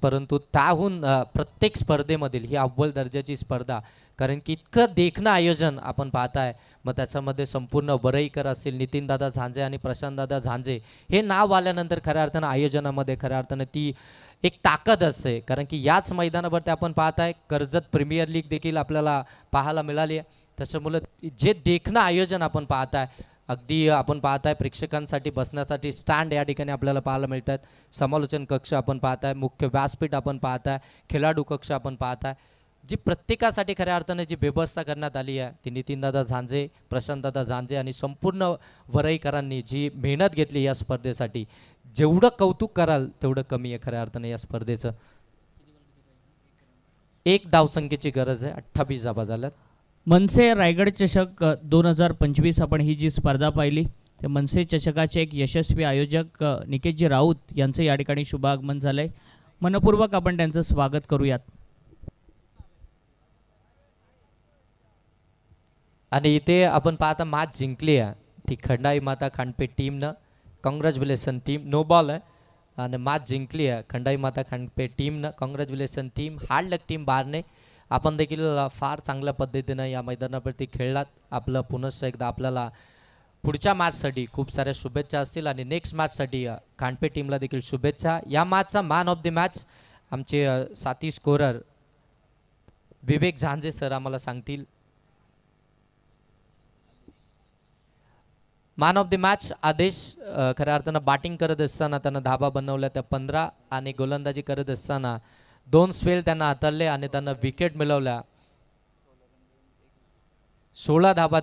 परंतु त्याहून प्रत्येक स्पर्धेमधील ही अव्वल दर्जाची स्पर्धा, कारण की इतकं देखणं आयोजन आपण पाहत आहे. मग त्याच्यामध्ये संपूर्ण वरईकर असतील, नितीनदादा झांजे आणि प्रशांतदादा झांजे हे नाव आल्यानंतर खऱ्या अर्थानं आयोजनामध्ये खऱ्या अर्थानं ती एक ताकद असते, कारण की याच मैदानावरती आपण पाहत आहे कर्जत प्रीमियर लीग देखील आपल्याला पाहायला मिळाली आहे. त्याच्यामुळं जे देखणं आयोजन आपण पाहत आहे, अगदी आपण पाहत आहे प्रेक्षकांसाठी बसण्यासाठी स्टँड या ठिकाणी आपल्याला पाहायला मिळत आहेत, समालोचन कक्ष आपण पाहत आहे, मुख्य व्यासपीठ आपण पाहत आहे, खेळाडू कक्ष आपण पाहत आहे, जी प्रत्येकासाठी खऱ्या अर्थाने जी व्यवस्था करण्यात आली आहे ती नितीनदादा झांजे, प्रशांतदादा झांजे आणि संपूर्ण वरईकरांनी जी मेहनत घेतली या स्पर्धेसाठी, जेवढं कौतुक कराल तेवढं कमी आहे खऱ्या अर्थाने या स्पर्धेचं. 1 धावसंख्येची गरज आहे, 28 धावा झाल्यात. मनसे रायगड चषक 2025 आपण ही जी स्पर्धा पाहिली, ते मनसे चषकाचे एक यशस्वी आयोजक निकेतजी राऊत यांचं या ठिकाणी शुभ आगमन झालंय. मनपूर्वक आपण त्यांचं स्वागत करूयात. आणि इथे आपण पाहता मॅच जिंकली आहे ती खंडाई माता खांडपे टीमनं. कॉंग्रॅच्युलेशन टीम, नो बॉल आहे आणि मॅच जिंकली आहे खंडाई माता खांडपे टीमनं. Congratulation team. हार्ड लक टीम बारने, आपण देखील फार चांगल्या पद्धतीनं या मैदानावरती खेळलात. आपलं पुनश्च एकदा आपल्याला पुढच्या मॅचसाठी खूप साऱ्या शुभेच्छा असतील आणि नेक्स्ट मॅचसाठी खांडपे टीमला देखील शुभेच्छा. या मॅचचा मॅन ऑफ द मॅच आमचे साथी स्कोरर विवेक झांजे सर आम्हाला सांगतील. मॅन ऑफ द मॅच आदेश खऱ्या अर्थानं बॅटिंग करत असताना त्यांना धाबा बनवल्या त्या 15 आणि गोलंदाजी करत असताना 2 स्पेल त्यांना हाताळले आणि त्यांना विकेट मिळवल्या. 16 धाबा